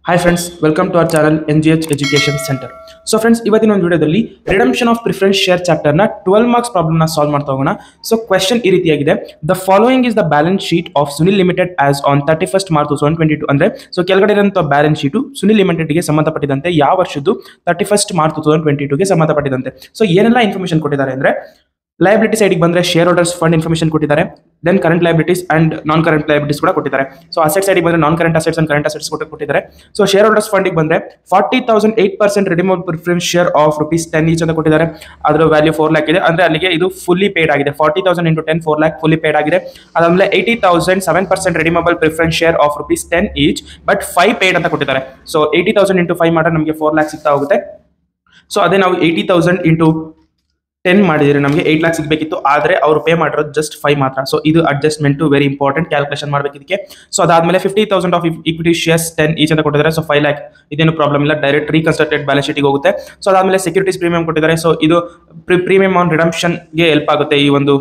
Hi friends, welcome to our channel NGH Education Center. So friends, ಇವತ್ತಿನ ಒಂದು ವಿಡಿಯೋದಲ್ಲಿ redemption of preference share chapter ನ 12 marks problem ನ solve ಮಾಡ್ತಾ ಹೋಗೋಣ. ಸೊ ಕ್ವೆಶ್ಚನ್ ಈ ರೀತಿಯಾಗಿದೆ. The following is the balance sheet of Sunil limited as on 31st March 2022 ಅಂದ್ರೆ ಸೊ ಕೆಳಗಡೆ ಇರುವಂತಹ ಬ್ಯಾಲೆನ್ಸ್ ಶೀಟ್ ಸುನಿಲ್ ಲಿಮಿಟೆಡ್ ಗೆ ಸಂಬಂಧಪಟ್ಟಿದಂತೆ ಯಾವ ವರ್ಷದ್ದು 31st ಮಾರ್ಚ್ 2022 ಗೆ ಸಂಬಂಧಪಟ್ಟಿದಂತೆ. ಸೊ ಏನೆಲ್ಲ ಇನ್ಫಾರ್ಮೇಶನ್ ಕೊಟ್ಟಿದ್ದಾರೆ ಅಂದ್ರೆ ಲಯಬಿಲಿಟಿ ಸೈಡ್ ಬಂದ್ರೆ ಶೇರ್ ಹೋಲ್ಡರ್ಸ್ ಫಂಡ್ ಇನ್ಫಾರ್ಮೇಶನ್ ಕೊಟ್ಟಿದ್ದಾರೆ, then current liabilities and non current liabilities ಕೂಡ ಕೊಟ್ಟಿದ್ದಾರೆ. ಸೊ ಅಸೆಟ್ ಸೈಡ್ ಬಂದ್ರೆ non current assets and current assets ಕೊಟ್ಟಿದ್ದಾರೆ. ಸೊ ಶೇರ್ ಹೋಲ್ಡರ್ಸ್ ಫಂಡ್ ಬಂದ್ರೆ 40,000 8% redeemable preference share of ₹10 each ಅಂತ ಕೊಟ್ಟಿದ್ದಾರೆ. ಅದರ ವ್ಯಾಲ್ಯೂ 4 lakh ಇದೆ, ಅಂದ್ರೆ ಅಲ್ಲಿಗೆ ಇದು ಫುಲ್ಲಿ ಪೇಡ್ ಆಗಿದೆ. 40,000 into 10 4 lakh ಫುಲ್ಲಿ ಪೇಡ್ ಆಗಿದೆ. ಅದಾದ್ಮೇಲೆ 80,000 7% redeemable preference share of ₹10 each but 5 paid ಅಂತ ಕೊಟ್ಟಿದ್ದಾರೆ. ಸೊ 80,000 into 5 ಮಾಡಿದ್ರೆ ನಮಗೆ 4 lakh ಸಿಗ್ತಾ ಹೋಗುತ್ತೆ. ಸೊ ಅದೇ ನಾವು 80,000 into 10 ಮಾಡಿದ್ರೆ ನಮಗೆ 8 lakh ಸಿಗಬೇಕಿತ್ತು, ಆದರೆ ಅವರು ಪೇ ಮಾಡಿರೋದು ಜಸ್ಟ್ 5 ಮಾತ್ರ. ಸೊ ಇದು ಅಡ್ಜಸ್ಟ್ಮೆಂಟ್ ವೆರಿ ಇಂಪಾರ್ಟೆಂಟ್, ಕ್ಯಾಲ್ಕುಲೇಷನ್ ಮಾಡಬೇಕು ಇದಕ್ಕೆ. ಸೊ ಅದಾದ್ಮೇಲೆ 50,000 ಆಫ್ ಇಕ್ವಿಟಿ ಶೇರ್ಸ್ 10 ಈಚ್ ಅಂತ ಕೊಟ್ಟಿದ್ದಾರೆ. ಸೊ 5 lakh ಇದೇನು ಪ್ರಾಬ್ಲಮ್ ಇಲ್ಲ, ಡೈರೆಕ್ಟ್ ರೀಕನ್ಸ್ಟ್ರಕ್ಟೆಡ್ ಬ್ಯಾಲೆನ್ಸ್ ಶೀಟ್ಗೆ ಹೋಗುತ್ತೆ. ಸೊ ಅದಾದ್ಮೇಲೆ ಸೆಕ್ಯೂರಿಟೀಸ್ ಪ್ರೀಮಿಯಂ ಕೊಟ್ಟಿದ್ದಾರೆ. ಸೊ ಇದು ಪ್ರೀಮಿಯಂ ಆನ್ ರಿಡಂಪ್ಷನ್ಗೆ ಹೆಲ್ಪ್ ಆಗುತ್ತೆ ಈ ಒಂದು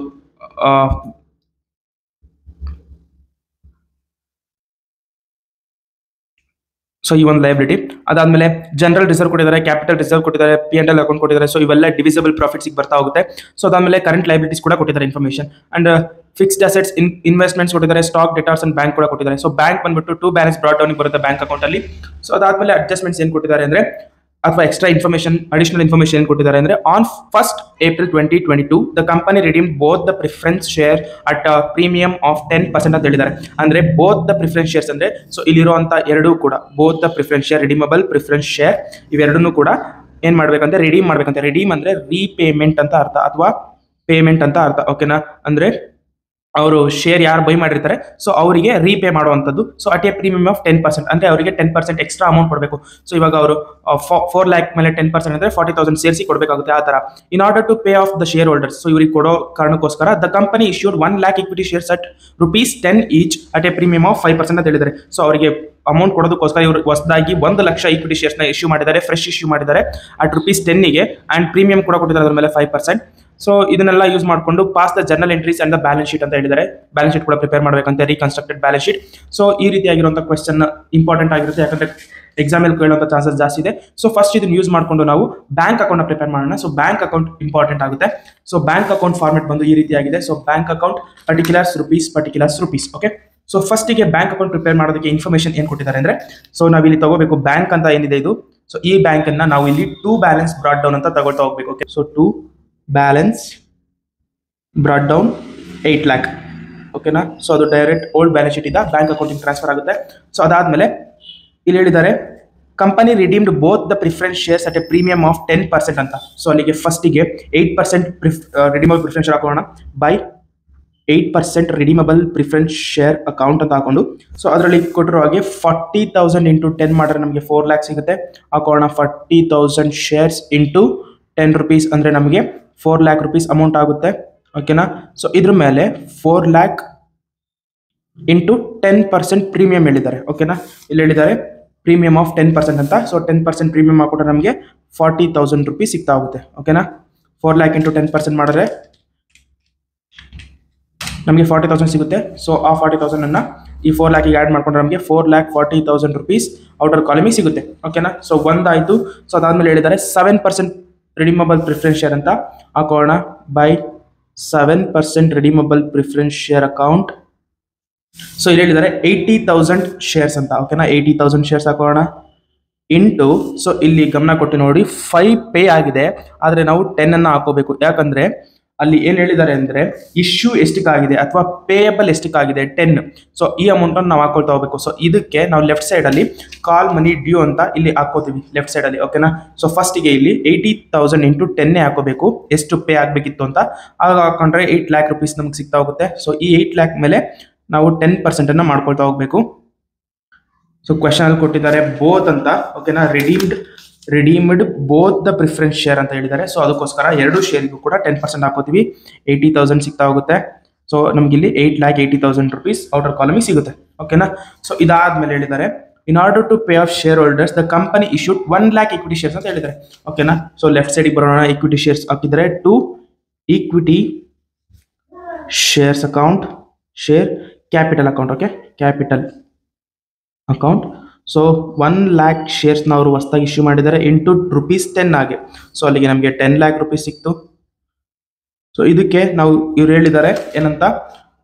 ಸೊ ಈ ಒಂದು ಲಯಬಿಲಿಟಿ. ಅದಾದ್ಮೇಲೆ ಜನರಲ್ ರಿಸರ್ವ್ ಕೊಟ್ಟಿದ್ದಾರೆ, ಕ್ಯಾಪಿಟಲ್ ರಿಸರ್ವ್ ಕೊಟ್ಟಿದ್ದಾರೆ, P&L ಅಕೌಂಟ್ ಕೊಟ್ಟಿದ್ದಾರೆ. ಸೊ ಇವೆಲ್ಲ ಡಿವಿಸಿಬಲ್ ಪ್ರಾಫಿಟ್ಸ್ ಬರ್ತಾ ಹೋಗುತ್ತೆ. ಸೊ ಅದಾದ್ಮೇಲೆ ಕರೆಂಟ್ ಲಯಬಿಲಿಟೀಸ್ ಕೂಡ ಕೊಟ್ಟಿದ್ದಾರೆ information, and fixed assets investments ಕೊಟ್ಟಿದ್ದಾರೆ, ಸ್ಟಾಕ್ ಡೆಟಾರ್ಸ್ ಅಂಡ್ ಬ್ಯಾಂಕ್ ಕೂಡ ಕೊಟ್ಟಿದ್ದಾರೆ. ಸೊ ಬ್ಯಾಂಕ್ ಬಂದ್ಬಿಟ್ಟು 2 ಬ್ಯಾಲೆನ್ಸ್ ಬ್ರಾಟ್ ಡೌನ್ ಬರುತ್ತೆ ಬ್ಯಾಂಕ್ ಅಕೌಂಟ್ ಅಲ್ಲಿ. ಸೊ ಅದಾದ್ಮೇಲೆ ಅಡ್ಜಸ್ಟ್ಮೆಂಟ್ಸ್ ಏನ್ ಕೊಟ್ಟಿದ್ದಾರೆ ಅಂದ್ರೆ ಅಥವಾ ಎಕ್ಸ್ಟ್ರಾ ಇನ್ಫಾರ್ಮೇಶನ್ ಅಡಿಷನಲ್ ಇನ್ಫಾರ್ಮೇಶನ್ ಏನ್ ಕೊಟ್ಟಿದ್ದಾರೆ ಅಂದ್ರೆ on 1st April 2022 the company redeem both the preference share at premium of 10% ಅಂತ ಹೇಳಿದ್ದಾರೆ. ಅಂದ್ರೆ ಬೋತ್ ದ ಪ್ರಿಫರೆನ್ಸ್ ಶೇರ್ಸ್ ಅಂದ್ರೆ ಸೊ ಇಲ್ಲಿರುವಂತ ಎರಡೂ ಕೂಡ both the preference share redeemable preference share ಇವೆರಡನ್ನೂ ಕೂಡ ಏನ್ ಮಾಡ್ಬೇಕಂತ ರಿಡೀಮ್ ಮಾಡ್ಬೇಕಂತ. ರಿಡೀಮ್ ಅಂದ್ರೆ ರೀಪೇಮೆಂಟ್ ಅಂತ ಅರ್ಥ ಅಥವಾ ಪೇಮೆಂಟ್ ಅಂತ ಅರ್ಥ, ಓಕೆನಾ. ಅಂದ್ರೆ ಅವರು ಶೇರ್ ಯಾರು ಬೈ ಮಾಡಿರ್ತಾರೆ ಸೊ ಅವರಿಗೆ ರೀಪೇ ಮಾಡುವಂಥದ್ದು. So at a premium of 10% ಅಂದ್ರೆ ಅವರಿಗೆ 10% ಎಕ್ಸ್ಟ್ರಾ ಅಮೌಂಟ್ ಕೊಡಬೇಕು. ಸೊ ಇವಾಗ ಅವರು 4 lakh ಮೇಲೆ 10% ಅಂದ್ರೆ 40,000 ಸೇರಿಸಿ ಕೊಡಬೇಕಾಗುತ್ತೆ ಆ ತರ. In order to pay off the shareholders, so ಇವ್ರಿಗೆ ಕೊಡೋ ಕಾರಣಕ್ಕೋಸ್ಕರ the company issued 1 lakh equity shares at ₹10 each at a premium of 5% ಅಂತ ಹೇಳಿದ್ದಾರೆ. ಸೊ ಅವರಿಗೆ ಅಮೌಂಟ್ ಕೊಡೋದಕ್ಕೋಸ್ಕರ ಇವರು ಹೊಸದಾಗಿ 1 ಲಕ್ಷ ಇಕ್ವಿಟಿ ಶೇರ್ಸ್ ನ ಇಶ್ಯೂ ಮಾಡಿದ್ದಾರೆ, ಫ್ರೆಶ್ ಇಶ್ಯೂ ಮಾಡಿದ್ದಾರೆ ಅಟ್ ₹10ಗೆ ಅಂಡ್ ಪ್ರೀಮಿಯಂ ಕೂಡ ಕೊಟ್ಟಿದ್ದಾರೆ ಅದ್ರ ಮೇಲೆ 5%. ಸೊ ಇದನ್ನೆಲ್ಲ ಯೂಸ್ ಮಾಡಿಕೊಂಡು pass the journal entries and the balance sheet ಅಂತ ಹೇಳಿದ್ದಾರೆ. ಬ್ಯಾಲೆನ್ಸ್ ಶೀಟ್ ಕೂಡ ಪ್ರಿಪೇರ್ ಮಾಡಬೇಕಂತೆ, ರೀಕನ್ಸ್ಟ್ರಕ್ಟೆಡ್ ಬ್ಯಾಲೆನ್ಸ್ ಶೀಟ್. ಸೊ ಈ ರೀತಿಯಾಗಿರುವಂಥ ಕ್ವೆಶ್ಚನ್ ಇಂಪಾರ್ಟೆಂಟ್ ಆಗಿರುತ್ತೆ, ಯಾಕಂದ್ರೆ ಎಕ್ಸಾಮ್ ಅಲ್ಲಿ ಕೇಳುವಂಥ ಚಾನ್ಸಸ್ ಜಾಸ್ತಿ ಇದೆ. ಸೊ ಫಸ್ಟ್ ಇದನ್ನ ಯೂಸ್ ಮಾಡಿಕೊಂಡು ನಾವು ಬ್ಯಾಂಕ್ ಅಕೌಂಟ್ ಪ್ರಿಪೇರ್ ಮಾಡೋಣ. ಸೊ ಬ್ಯಾಂಕ್ ಅಕೌಂಟ್ ಇಂಪಾರ್ಟೆಂಟ್ ಆಗುತ್ತೆ. ಸೊ ಬ್ಯಾಂಕ್ ಅಕೌಂಟ್ ಫಾರ್ಮೆಟ್ ಬಂದು ಈ ರೀತಿಯಾಗಿದೆ. So bank account particulars rupees okay. So ಫಸ್ಟಿಗೆ ಬ್ಯಾಂಕ್ ಅಕೌಂಟ್ ಪ್ರಿಪೇರ್ ಮಾಡೋದಕ್ಕೆ ಇನ್ಫಾರ್ಮೇಶನ್ ಏನ್ ಕೊಟ್ಟಿದ್ದಾರೆ ಅಂದ್ರೆ ಸೊ ನಾವು ಇಲ್ಲಿ ತಗೋಬೇಕು ಬ್ಯಾಂಕ್ ಅಂತ ಏನಿದೆ ಇದು. ಸೊ ಈ ಬ್ಯಾಂಕ್ ಅನ್ನ ನಾವು ಇಲ್ಲಿ 2 ಬ್ಯಾಲೆನ್ಸ್ ಬ್ರಾಟ್ ಡೌನ್ ಅಂತ ತಗೊಳ್ತಾ ಹೋಗ್ಬೇಕು. Okay, so 2 balance brought down 8 lakh ಓಕೆನಾ. ಸೊ ಅದು ಡೈರೆಕ್ಟ್ ಓಲ್ಡ್ ಬ್ಯಾಲೆನ್ಸ್ ಶೀಟ್ ಇಂದ ಬ್ಯಾಂಕ್ ಅಕೌಂಟಿಗೆ ಟ್ರಾನ್ಸ್ಫರ್ ಆಗುತ್ತೆ. ಸೊ ಅದಾದ್ಮೇಲೆ ಇಲ್ಲಿ ಹೇಳಿದ್ದಾರೆ company redeemed both the preference shares at a premium of 10% ಅಂತ. ಸೊ ಅಲ್ಲಿಗೆ ಫಸ್ಟಿಗೆ 8% ರಿಡೀಮಬಲ್ ಪ್ರಿಫರೆನ್ಸ್ ಶೇರ್ ಹಾಕೋಣ by 8% redeemable preference share account ಅಂತ ಹಾಕೊಂಡು. ಸೊ ಅದರಲ್ಲಿ ಕೊಟ್ಟಿರೋ ಹಾಗೆ 40,000 into 10 ಮಾಡಿದ್ರೆ ನಮಗೆ 4 lakh ಸಿಗುತ್ತೆ. ಹಾಕೋಣ 40,000 ಶೇರ್ಸ್ ಇಂಟು ₹10 ಅಂದ್ರೆ ನಮಗೆ 4 lakh rupees ಅಮೌಂಟ್ ಆಗುತ್ತೆ ಓಕೆನಾ. ಸೊ ಇದ್ರ ಮೇಲೆ 4 lakh into 10% ಪ್ರೀಮಿಯಂ ಹೇಳಿದ್ದಾರೆ ಓಕೆನಾ. ಇಲ್ಲಿ ಹೇಳಿದ್ದಾರೆ ಪ್ರೀಮಿಯಂ ಆಫ್ 10% ಅಂತ. ಸೊ 10% ಪ್ರೀಮಿಯಂ ಹಾಕೊಟ್ರೆ ನಮಗೆ 40,000 rupees ಸಿಗ್ತಾ ಹೋಗುತ್ತೆ ಓಕೆನಾ. 4 lakh into 10% ಮಾಡಿದ್ರೆ ನಮಗೆ 40,000 ಸಿಗುತ್ತೆ. ಸೊ ಆ 40,000 ಅನ್ನ ಈ 4 lakh ಆ್ಯಡ್ ಮಾಡ್ಕೊಂಡ್ರೆ ನಮಗೆ 4,40,000 rupees ಔಟರ್ ಕಾಲಮಿಗೆ ಸಿಗುತ್ತೆ ಓಕೆನಾ. ಸೊ ಒಂದಾಯ್ತು. ಸೊ ಅದಾದ್ಮೇಲೆ ಹೇಳಿದ್ದಾರೆ 7% ರಿಡೀಮಬಲ್ ಪ್ರಿಫರೆನ್ಸ್ ಶೇರ್ ಅಂತ ಹಾಕೋಣ by 7% redeemable preference share account. So ಇಲ್ಲಿ ಹೇಳಿದ್ದಾರೆ 80,000 ಶೇರ್ಸ್ ಅಂತ ಓಕೆನಾ. 80,000 ಶೇರ್ಸ್ ಹಾಕೋಣ ಇಂಟು. ಸೊ ಇಲ್ಲಿ ಗಮನ ಕೊಟ್ಟು ನೋಡಿ 5 ಪೇ ಆಗಿದೆ, ಆದರೆ ನಾವು 10 ಅನ್ನ ಹಾಕೋಬೇಕು. ಯಾಕಂದ್ರೆ ಅಲ್ಲಿ ಏನ್ ಹೇಳಿದ್ದಾರೆ ಅಂದ್ರೆ ಇಶ್ಯೂ ಎಷ್ಟಕ್ಕಾಗಿದೆ ಅಥವಾ ಪೇಯಬಲ್ ಎಷ್ಟಕ್ಕಾಗಿದೆ 10. ಸೊ ಈ ಅಮೌಂಟ್ ಅನ್ನು ನಾವು ಹಾಕೊಳ್ತಾ ಹೋಗ್ಬೇಕು. ಸೊ ಇದಕ್ಕೆ ನಾವು ಲೆಫ್ಟ್ ಸೈಡ್ ಅಲ್ಲಿ ಕಾಲ್ ಮನಿ ಡ್ಯೂ ಅಂತ ಇಲ್ಲಿ ಹಾಕೋತೀವಿ ಲೆಫ್ಟ್ ಸೈಡ್ ಅಲ್ಲಿ ಓಕೆನಾ. ಸೊ ಫಸ್ಟ್ಗೆ ಇಲ್ಲಿ 80,000 into 10 ಹಾಕೋಬೇಕು ಎಷ್ಟು ಪೇ ಆಗಬೇಕಿತ್ತು ಅಂತ. ಆಗ ಹಾಕೊಂಡ್ರೆ 8 lakh rupees ನಮ್ಗೆ ಸಿಗ್ತಾ ಹೋಗುತ್ತೆ. ಸೊ ಈ 8 lakh ಮೇಲೆ ನಾವು 10% ಅನ್ನ ಮಾಡ್ಕೊಳ್ತಾ ಹೋಗ್ಬೇಕು. ಸೊ ಕ್ವೆಶ್ಚನ್ ಅಲ್ಲಿ ಕೊಟ್ಟಿದ್ದಾರೆ ಬೋತ್ ಅಂತ ಓಕೆನಾ. Redeemed both the preference share ಅಂತ ಹೇಳಿದ್ದಾರೆ. ಸೊ ಅದಕ್ಕೋಸ್ಕರ ಎರಡು ಶೇರ್ಗೂ ಕೂಡ 10% ಹಾಕೋತೀವಿ. 80,000 ಸಿಗ್ತಾ ಹೋಗುತ್ತೆ. ಸೊ ನಮ್ಗೆ ಇಲ್ಲಿ 8,80,000 rupees ಔಟರ್ ಕಾಲಮಿಗೆ ಸಿಗುತ್ತೆ ಓಕೆನಾ. ಸೊ ಇದಾದ್ಮೇಲೆ ಹೇಳಿದ್ದಾರೆ in order to pay off shareholders the company issued 1 lakh equity shares ಅಂತ ಹೇಳಿದ್ದಾರೆ ಓಕೆನಾ. ಸೊ ಲೆಫ್ಟ್ ಸೈಡಿಗೆ ಬರೋಣ. ಇಕ್ವಿಟಿ ಶೇರ್ಸ್ ಹಾಕಿದ್ದಾರೆ to equity shares account share capital account okay. Capital account so 1,00,000 ಶೇರ್ಸ್ನ ಅವರು ಹೊಸದಾಗಿ ಇಶ್ಯೂ ಮಾಡಿದ್ದಾರೆ ಇಂಟು ₹10 ಆಗಿ. ಸೊ ಅಲ್ಲಿಗೆ ನಮಗೆ 10,00,000 ರೂಪೀಸ್ ಸಿಕ್ತು. ಸೊ ಇದಕ್ಕೆ ನಾವು ಇವ್ರು ಹೇಳಿದ್ದಾರೆ ಏನಂತ,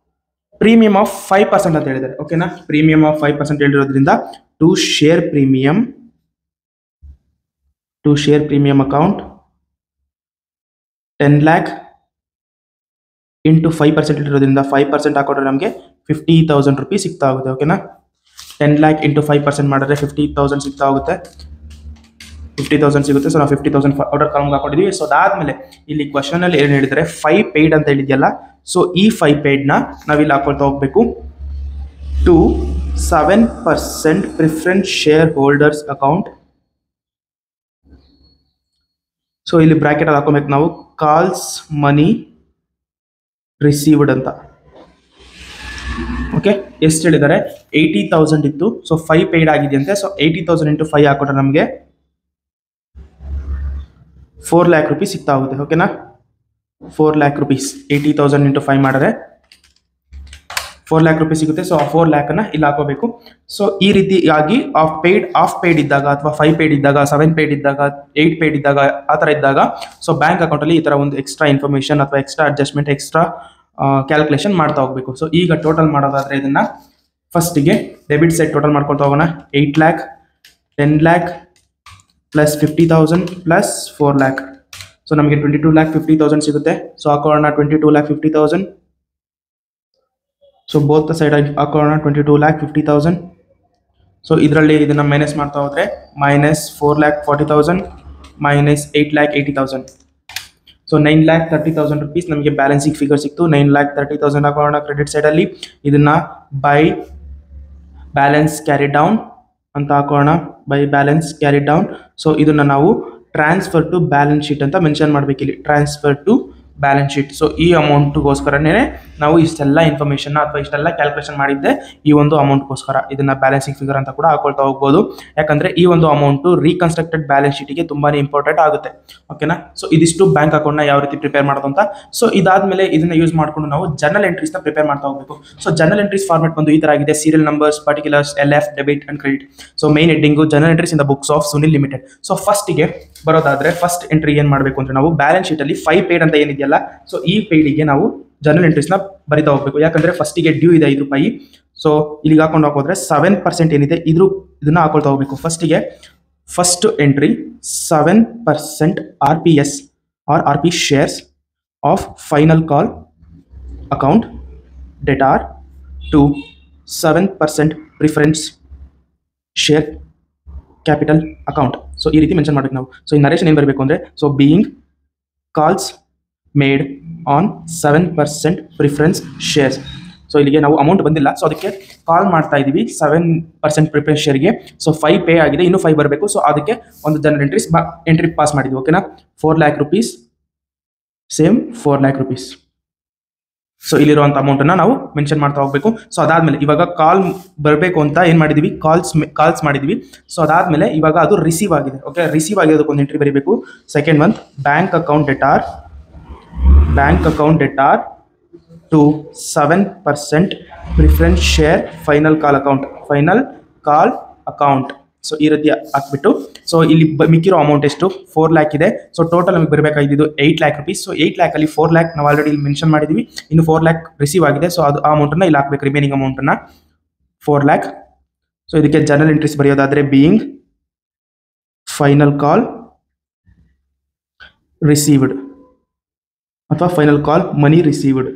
ಪ್ರೀಮಿಯಂ ಆಫ್ 5% ಅಂತ ಹೇಳಿದ್ದಾರೆ. ಓಕೆನಾ, ಪ್ರೀಮಿಯಂ ಆಫ್ 5% ಹೇಳಿರೋದ್ರಿಂದ to share premium account 10,00,000 into 5% ಇರೋದ್ರಿಂದ 5% ಹಾಕೊಂಡ್ರೆ ನಮಗೆ 50,000 ರೂಪೀಸ್ ಸಿಗ್ತಾ ಹೋಗುತ್ತೆ. ಓಕೆನಾ, 10,00,000 ಇಂಟು 5% ಮಾಡಿದ್ರೆ 50,000 ಸಿಗ್ತಾ ಹೋಗುತ್ತೆ. 50,000 ಸಿಗುತ್ತೆ. ಸೊ ನಾವು 50,000 ಔಟರ್ ಕಾಲಮ್ಗೆ ಹಾಕೊಂಡಿದ್ದೀವಿ. ಸೊ ಅದಾದ್ಮೇಲೆ ಇಲ್ಲಿ ಕ್ವಶನ್ ಅಲ್ಲಿ ಏನು ಹೇಳಿದರೆ 5 ಪೇಯ್ಡ್ ಅಂತ ಹೇಳಿದೆಯಲ್ಲ. ಸೊ ಈ 5 ಪೇಯ್ಡ್ನ ನಾವಿಲ್ಲಿ ಹಾಕೊಳ್ತಾ ಹೋಗ್ಬೇಕು. To 7% preference share holders account. So ಇಲ್ಲಿ ಬ್ರಾಕೆಟ್ ಅಲ್ಲಿ ಹಾಕೋಬೇಕು ನಾವು, ಕಾಲ್ಸ್ ಮನಿ ರಿಸೀವ್ಡ್ ಅಂತ. ಓಕೆ, ಎಷ್ಟು ಹೇಳಿದ್ದಾರೆ 80,000 ಇತ್ತು. ಸೊ 5 ಪೇಯ್ಡ್ ಆಗಿದೆಯಂತೆ. ಸೊ 80,000 ಇಂಟು 5 ಹಾಕೊಂಡ್ರೆ ನಮಗೆ 4,00,000 ರೂಪೀಸ್ ಸಿಗ್ತಾ ಹೋಗುತ್ತೆ. ಓಕೆನಾ, 4,00,000 ರೂಪೀಸ್ 80,000 ಇಂಟು 5 ಮಾಡಿದ್ರೆ 4,00,000 ರೂಪೀಸ್ ಸಿಗುತ್ತೆ. ಸೊ ಆ 4,00,000 ಇಲ್ಲಿ ಹಾಕೋಬೇಕು. ಸೊ ಈ ರೀತಿಯಾಗಿ ಆಫ್ ಪೇಯ್ಡ್ ಇದ್ದಾಗ ಅಥವಾ 5 ಪೇಯ್ಡ್ ಇದ್ದಾಗ, 7 ಪೇಯ್ಡ್ ಇದ್ದಾಗ, 8 ಪೇಯ್ಡ್ ಇದ್ದಾಗ, ಆ ಥರ ಇದ್ದಾಗ ಸೊ ಬ್ಯಾಂಕ್ ಅಕೌಂಟಲ್ಲಿ ಈ ಥರ ಒಂದು ಎಕ್ಸ್ಟ್ರಾ ಇನ್ಫಾರ್ಮೇಷನ್ ಅಥವಾ ಎಕ್ಸ್ಟ್ರಾ ಅಡ್ಜಸ್ಟ್ಮೆಂಟ್, ಎಕ್ಸ್ಟ್ರಾ ಕ್ಯಾಲ್ಕುಲೇಷನ್ ಮಾಡ್ತಾ ಹೋಗಬೇಕು. ಸೊ ಈಗ ಟೋಟಲ್ ಮಾಡೋದಾದ್ರೆ ಇದನ್ನ ಫಸ್ಟಿಗೆ ಡೆಬಿಟ್ ಸೈಡ್ ಟೋಟಲ್ ಮಾಡ್ಕೊಳ್ತಾ ಹೋಗೋಣ. 8,00,000, 10,00,000 ಪ್ಲಸ್ 50,000 ಪ್ಲಸ್ 4,00,000. ಸೊ ನಮಗೆ 22,50,000 ಸಿಗುತ್ತೆ. ಸೊ ಹಾಕೋಣ 22,50,000. ಸೊ ಬೋತ್ ಸೈಡ್ ಹಾಕೋಣ 22,50,000. ಸೊ ಇದರಲ್ಲಿ ಇದನ್ನ ಮೈನಸ್ ಮಾಡ್ತಾ ಹೋದ್ರೆ ಮೈನಸ್ 4,40,000 ಮೈನಸ್ 8,80,000. ಸೊ 9,30,000 ರೂಪೀಸ್ ನಮಗೆ ಬ್ಯಾಲೆನ್ಸಿಂಗ್ ಫಿಗರ್ ಸಿಕ್ತು. 9,30,000 ಹಾಕೋಣ ಕ್ರೆಡಿಟ್ ಸೈಡಲ್ಲಿ. ಇದನ್ನ ಬೈ ಬ್ಯಾಲೆನ್ಸ್ ಕ್ಯಾರಿ ಡೌನ್ ಅಂತ ಹಾಕೋಣ, by balance carry down. So ಇದನ್ನ ನಾವು ಟ್ರಾನ್ಸ್ಫರ್ ಟು ಬ್ಯಾಲೆನ್ಸ್ ಶೀಟ್ ಅಂತ ಮೆನ್ಷನ್ ಮಾಡಬೇಕು ಇಲ್ಲಿ, transfer to balance sheet. So ಈ ಅಮೌಂಟ್ಗೋಸ್ಕರನೇ ನಾವು ಇಷ್ಟೆಲ್ಲ ಇನ್ಫಾರ್ಮೇಷನ್ ಅಥವಾ ಇಷ್ಟೆಲ್ಲ ಕ್ಯಾಲ್ಕುಲೇಷನ್ ಮಾಡಿದ್ದೆ ಈ ಒಂದು ಅಮೌಂಟ್ಗೋಸ್ಕರ. ಇದನ್ನ ಬ್ಯಾಲೆನ್ಸಿಂಗ್ ಫಿಗರ್ ಅಂತ ಕೂಡ ಹಾಕೊಳ್ತಾ ಹೋಗ್ಬೋದು, ಯಾಕಂದ್ರೆ ಈ ಒಂದು ಅಮೌಂಟು ರೀಕನ್ಸ್ಟ್ರಕ್ಟೆಡ್ ಬ್ಯಾಲೆನ್ಸ್ ಶೀಟಿಗೆ ತುಂಬಾನೇ ಇಂಪಾರ್ಟೆಂಟ್ ಆಗುತ್ತೆ. ಓಕೆನಾ, ಸೊ ಇದಿಷ್ಟು ಬ್ಯಾಂಕ್ ಅಕೌಂಟ್ನ ಯಾವ ರೀತಿ ಪ್ರಿಪೇರ್ ಮಾಡೋದು ಅಂತ. ಸೊ ಇದಾದ್ಮೇಲೆ ಇದನ್ನ ಯೂಸ್ ಮಾಡ್ಕೊಂಡು ನಾವು ಜರ್ನಲ್ ಎಂಟ್ರೀಸ್ನ ಪ್ರಿಪೇರ್ ಮಾಡ್ತಾ ಹೋಗಬೇಕು. ಸೊ ಜರ್ನಲ್ ಎಂಟ್ರೀಸ್ ಫಾರ್ಮೆಟ್ ಬಂದು ಈ ತರ ಆಗಿದೆ: serial numbers, particulars, LF, debit and credit. So main heading journal entries in the books of Sunil limited. So ಫಸ್ಟಿಗೆ ಬರೋದಾದ್ರೆ ಫಸ್ಟ್ ಎಂಟ್ರಿ ಏನ್ ಮಾಡಬೇಕು ಅಂದ್ರೆ ನಾವು ಬ್ಯಾಲೆನ್ಸ್ ಶೀಟ್ ಅಲ್ಲಿ 5 ಪೇಯ್ಡ್ ಅಂತ ಏನಿದೆಯಲ್ಲ, ಸೊ ಈ ಪೇಯ್ಡಿಗೆ ನಾವು ಜರ್ನಲ್ ಎಂಟ್ರೀಸ್ನ ಬರಿತಾ ಹೋಗ್ಬೇಕು. ಯಾಕಂದ್ರೆ ಫಸ್ಟಿಗೆ ಡ್ಯೂ ಇದೆ 5 ರೂಪಾಯಿ. ಸೊ ಇಲ್ಲಿಗೆ ಹಾಕೊಂಡು ಹಾಕೋದ್ರೆ 7% ಏನಿದೆ ಇದನ್ನ ಹಾಕೊಳ್ತಾ ಹೋಗ್ಬೇಕು. First entry 7% RPS or RP shares of final call account debtor to 7% preference share capital account. So ಈ ರೀತಿ ಮೆನ್ಷನ್ ಮಾಡ್ಬೇಕು ನಾವು. ಸೊ ಈ ನರೇಷನ್ ಏನು ಬರಬೇಕು ಅಂದ್ರೆ, so being calls made on 7% preference shares. So ಇಲ್ಲಿಗೆ ನಾವು ಅಮೌಂಟ್ ಬಂದಿಲ್ಲ, ಸೊ ಅದಕ್ಕೆ ಕಾಲ್ ಮಾಡ್ತಾ ಇದೀವಿ 7% ಪ್ರಿಫರೆನ್ಸ್ ಶೇರ್ಗೆ. ಸೊ 5 ಪೇ ಆಗಿದೆ, ಇನ್ನೂ 5 ಬರಬೇಕು. ಸೊ ಅದಕ್ಕೆ ಒಂದು ಜನರಲ್ ಎಂಟ್ರಿ ಪಾಸ್ ಮಾಡಿದ್ವಿ. ಓಕೆನಾ, 4,00,000 ರೂಪೀಸ್, ಸೇಮ್ 4,00,000 ರೂಪೀಸ್. ಸೊ ಇಲ್ಲಿರುವಂಥ ಅಮೌಂಟನ್ನು ನಾವು ಮೆನ್ಷನ್ ಮಾಡ್ತಾ ಹೋಗಬೇಕು. ಸೊ ಅದಾದ್ಮೇಲೆ ಇವಾಗ ಕಾಲ್ ಬರಬೇಕು ಅಂತ ಏನು ಮಾಡಿದ್ವಿ, ಕಾಲ್ಸ್ ಮಾಡಿದ್ವಿ. ಸೊ ಅದಾದ್ಮೇಲೆ ಇವಾಗ ಅದು ರಿಸೀವ್ ಆಗಿದೆ. ಓಕೆ, ರಿಸೀವ್ ಆಗಿರೋದಕ್ಕೆ ಒಂದು ಎಂಟ್ರಿ ಬರೀಬೇಕು. Second month bank account debtor to 7% preference share final call account. So ಈ ರೀತಿ ಹಾಕ್ಬಿಟ್ಟು, ಸೊ ಇಲ್ಲಿ ಮಿಕ್ಕಿರೋ ಅಮೌಂಟ್ ಎಷ್ಟು 4,00,000 ಇದೆ. ಸೊ ಟೋಟಲ್ ನಮಗೆ ಬರಬೇಕಾಗಿದ್ದು 8,00,000 ರೂಪೀಸ್. ಸೊ 8,00,000 ಅಲ್ಲಿ 4,00,000 ನಾವು ಆಲ್ರೆಡಿ ಇಲ್ಲಿ ಮೆನ್ಷನ್ ಮಾಡಿದ್ವಿ, ಇನ್ನು 4,00,000 ರಿಸೀವ್ ಆಗಿದೆ. ಸೊ ಅದು ಆ ಅಮೌಂಟನ್ನು ಇಲ್ಲಿ ಹಾಕ್ಬೇಕು, ರಿಮೈನಿಂಗ್ ಅಮೌಂಟನ್ನು 4,00,000. ಸೊ ಇದಕ್ಕೆ ಜನರಲ್ ಎಂಟ್ರೀಸ್ ಬರೆಯೋದಾದ್ರೆ ಬೀಯಿಂಗ್ ಫೈನಲ್ ಕಾಲ್ ರಿಸೀವ್ಡ್ ಅಥವಾ final call money received.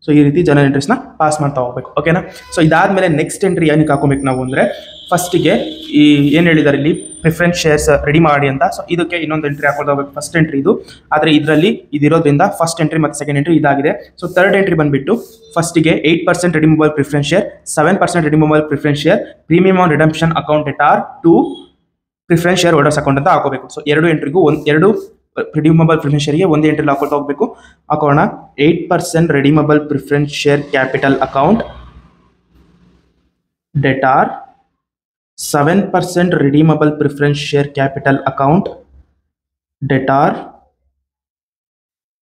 So ಈ ರೀತಿ ಜನರಲ್ ಎಂಟ್ರೀಸ್ನ ಪಾಸ್ ಮಾಡ್ತಾ ಹೋಗ್ಬೇಕು. ಓಕೆನಾ, ಸೊ ಇದಾದ್ಮೇಲೆ ನೆಕ್ಸ್ಟ್ ಎಂಟ್ರಿ ಏನಕ್ಕೆ ಹಾಕೋಬೇಕು ನಾವು ಅಂದರೆ, ಫಸ್ಟಿಗೆ ಈ ಏನು ಹೇಳಿದ್ದಾರೆ ಇಲ್ಲಿ ಪ್ರಿಫರೆನ್ಸ್ ಶೇರ್ಸ್ ರೆಡಿ ಮಾಡಿ ಅಂತ. ಸೊ ಇದಕ್ಕೆ ಇನ್ನೊಂದು ಎಂಟ್ರಿ ಹಾಕೊಳ್ತಾ ಹೋಗ್ಬೇಕು. ಫಸ್ಟ್ ಎಂಟ್ರಿ ಇದು, ಆದರೆ ಇದರಲ್ಲಿ ಇದಿರೋದ್ರಿಂದ ಫಸ್ಟ್ ಎಂಟ್ರಿ ಮತ್ತು ಸೆಕೆಂಡ್ ಎಂಟ್ರಿ ಇದಾಗಿದೆ. ಸೊ ಥರ್ಡ್ ಎಂಟ್ರಿ ಬಂದುಬಿಟ್ಟು ಫಸ್ಟಿಗೆ 8% redeemable preference share, 7% redeemable preference share, premium on redemption account debtor to preference share holders account ಅಂತ ಹಾಕೋಬೇಕು. ಸೊ ಎರಡು ಎಂಟ್ರಿಗೂ ಎರಡು ರಿಡೀಮಬಲ್ ಪ್ರಿಫರೆನ್ಸ್ ಶೇರ್ಗೆ ಒಂದು ಎಂಟ್ರಿ ಹಾಕೊಳ್ತಾ ಹೋಗಬೇಕು. ಹಾಕೋಣ 8% redeemable preference share capital account debtor 7% redeemable preference share capital account debtor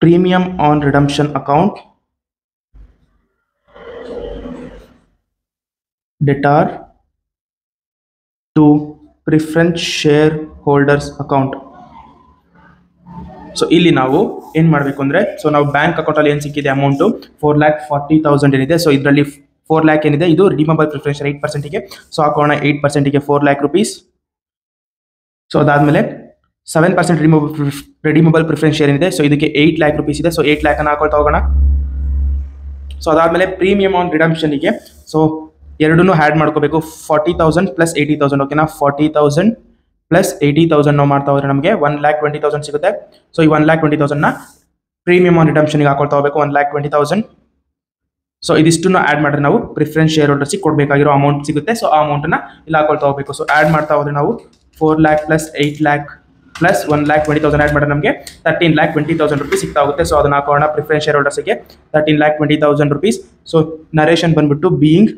premium on redemption account debtor to preference share holders account. So ಇಲ್ಲಿ ನಾವು ಏನು ಮಾಡಬೇಕು ಅಂದರೆ, ಸೊ ನಾವು ಬ್ಯಾಂಕ್ ಅಕೌಂಟಲ್ಲಿ ಏನು ಸಿಕ್ಕಿದೆ ಅಮೌಂಟು 4,40,000 ಏನಿದೆ. ಸೊ ಇದರಲ್ಲಿ 4 lakh ಏನಿದೆ ಇದು ರಿಡೀಮಬಲ್ ಪ್ರಿಫರೆನ್ಸ್ 8%ಗೆ. ಸೊ ಹಾಕೋಣ 8%ಗೆ 4 lakh rupees. ಸೊ ಅದಾದಮೇಲೆ 7% ರಿಡೀಮಬಲ್ ಪ್ರಿಫರೆನ್ಸ್ ಶೇರ್ ಏನಿದೆ, ಸೊ ಇದಕ್ಕೆ 8 lakh rupees ಇದೆ. ಸೊ 8 lakh ಅನ್ನು ಹಾಕೊಳ್ತಾ ಹೋಗೋಣ. ಸೊ ಅದಾದಮೇಲೆ ಪ್ರೀಮಿಯಮ್ ಆನ್ ರಿಡಂಪ್ಷನ್ಗೆ ಸೊ ಎರಡನ್ನೂ ಆ್ಯಡ್ ಮಾಡ್ಕೋಬೇಕು. 40,000 ಪ್ಲಸ್ 80,000 ಓಕೆನಾ. 40,000 ಪ್ಲಸ್ 80,000 ನಾವು ಮಾಡ್ತಾ ಹೋದ್ರೆ ನಮಗೆ 1,20,000 ಸಿಗುತ್ತೆ. ಸೊ ಈ 1,20,000ನ ಪ್ರೀಮಿಯಮ್ ಆನ್ ರಿಡಂಪ್ಷನ್ಗೆ ಹಾಕೊಳ್ತಾ ಹೋಗಬೇಕು 1,20,000. ಸೊ ಇದಿಷ್ಟನ್ನು ಆ್ಯಡ್ ಮಾಡಿದ್ರೆ ನಾವು ಪ್ರಿಫರೆನ್ಸ್ ಶೇರ್ ಹೋಲ್ಡರ್ಸಿಗೆ ಕೊಡಬೇಕಾಗಿರೋ ಅಮೌಂಟ್ ಸಿಗುತ್ತೆ. ಸೊ ಆ ಅಮೌಂಟನ್ನು ಇಲ್ಲಿ ಹಾಕೊಳ್ತಾ ಹೋಗಬೇಕು. ಸೊ ಆ್ಯಡ್ ಮಾಡ್ತಾ ಹೋದ್ರೆ ನಾವು 4 lakh plus 8 lakh plus 1,20,000 add ಮಾಡಿದ್ರೆ ನಮಗೆ 13,20,000 rupees ಸಿಗ್ತಾ ಹೋಗುತ್ತೆ. ಸೊ ಅದನ್ನು ಹಾಕೋಣ ಪ್ರಿಫರೆನ್ಸ್ ಶೇರ್ ಹೋಲ್ಡರ್ಸಿಗೆ 13,20,000 rupees. ಸೊ ನರೇಷನ್ ಬಂದ್ಬಿಟ್ಟು being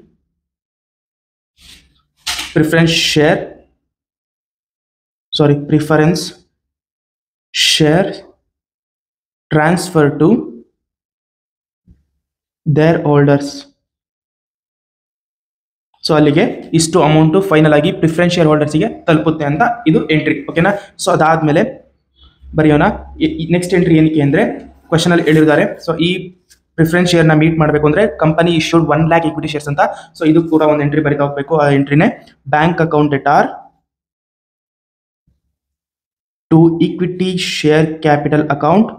preference share transfer to their holders. So ಅಲ್ಲಿಗೆ ಇಷ್ಟು ಅಮೌಂಟು ಫೈನಲ್ ಆಗಿ ಪ್ರಿಫರೆನ್ಸ್ ಶೇರ್ ಹೋಲ್ಡರ್ಸಿಗೆ ತಲುಪುತ್ತೆ ಅಂತ ಇದು ಎಂಟ್ರಿ ಓಕೆನಾ. ಸೊ ಅದಾದಮೇಲೆ ಬರೆಯೋಣ ನೆಕ್ಸ್ಟ್ ಎಂಟ್ರಿ ಏನಕ್ಕೆ ಅಂದರೆ ಕ್ವಶನಲ್ಲಿ ಹೇಳಿದ್ದಾರೆ. ಸೊ ಈ ಪ್ರಿಫರೆನ್ಸ್ ಶೇರ್ನ ಮೀಟ್ ಮಾಡಬೇಕು ಅಂದರೆ company issued 1 lakh equity shares ಅಂತ. ಸೊ ಇದು ಕೂಡ ಒಂದು ಎಂಟ್ರಿ ಬರಿತಾ ಹೋಗಬೇಕು. ಆ ಎಂಟ್ರಿನೇ bank account debtor to equity share capital account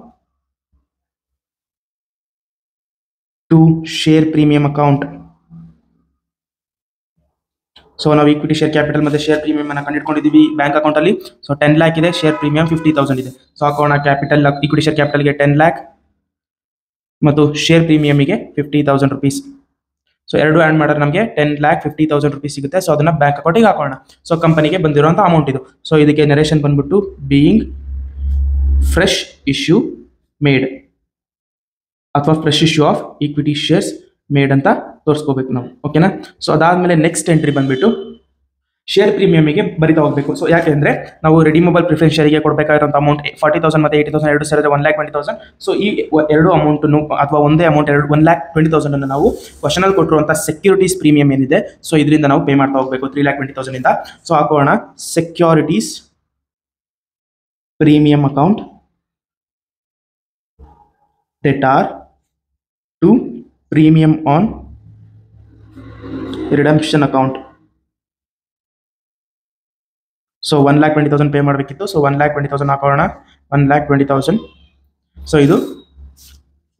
to share premium account. So ನಾವು ಈಕ್ವಿಟಿ ಶೇರ್ ಕ್ಯಾಪಿಟಲ್ ಮತ್ತು ಶೇರ್ ಪ್ರೀಮಿಯಂ ಅನ್ನು ಕಂಡುಹಿಡ್ಕೊಂಡಿದ್ದೀವಿ ಬ್ಯಾಂಕ್ ಅಕೌಂಟಲ್ಲಿ. ಸೊ 10 lakh ಇದೆ, ಶೇರ್ ಪ್ರೀಮಿಯಂ 50,000 ಇದೆ. ಸೊ ಹಾಕೋಣ ಕ್ಯಾಪಿಟಲ್ ಈಕ್ವಿಟಿ ಶೇರ್ ಕ್ಯಾಪಿಟಲ್ಗೆ 10 lakh ಮತ್ತು ಶೇರ್ ಪ್ರೀಮಿಯಮಿಗೆ 50,000 rupees. ಸೊ ಎರಡು ಆ್ಯಡ್ ಮಾಡಿದ್ರೆ ನಮಗೆ 10,50,000 rupees ಸಿಗುತ್ತೆ. ಸೊ ಅದನ್ನು ಬ್ಯಾಂಕ್ ಅಕೌಂಟಿಗೆ ಹಾಕೋಣ. ಸೊ ಕಂಪನಿಗೆ ಬಂದಿರುವಂಥ ಅಮೌಂಟ್ ಇದು. ಸೊ ಇದಕ್ಕೆ ನರೇಷನ್ ಬಂದ್ಬಿಟ್ಟು ಬೀಯಿಂಗ್ ಫ್ರೆಶ್ ಇಶ್ಯೂ ಮೇಡ್ ಅಥವಾ fresh issue of equity shares made ಅಂತ ತೋರಿಸ್ಕೋಬೇಕು ನಾವು ಓಕೆನಾ. ಸೊ ಅದಾದಮೇಲೆ ನೆಕ್ಸ್ಟ್ ಎಂಟ್ರಿ ಬಂದ್ಬಿಟ್ಟು ಶೇರ್ ಪ್ರೀಮಿಯಮಿಗೆ ಬರಿತಾ ಹೋಗಬೇಕು. ಸೊ ಯಾಕೆಂದರೆ ನಾವು ರಿಡೀಮಬಲ್ ಪ್ರಿಫರೆನ್ಸ್ ಶೇರಿಗೆ ಕೊಡಬೇಕಾಗಿರೋಂಥ ಅಮೌಂಟ್ 40,000 ಮತ್ತು 80,000 ಎರಡು ಸೇರಿದ್ರೆ 1,20,000. ಸೊ ಈ ಎರಡು ಅಮೌಂಟನ್ನು ಅಥವಾ ಒಂದೇ ಅಮೌಂಟ್ 1,20,000 ನಾವು ಕ್ವಶನಲ್ಲಿ ಕೊಟ್ಟಿರುವಂಥ ಸೆಕ್ಯೂರಿಟೀಸ್ ಪ್ರೀಮಿಯಂ ಏನಿದೆ ಸೊ ಇದರಿಂದ ನಾವು ಪೇ ಮಾಡ್ತಾ ಹೋಗಬೇಕು 3,20,000 ಇಂದ. ಸೊ ಹಾಕೋಣ securities premium account debtor to premium on redemption account. So 1,20,000 pay ಮಾಡಬೇಕಿತ್ತು. ಸೊ 1,20,000 ಹಾಕೋಣ 1,20,000. ಸೊ ಇದು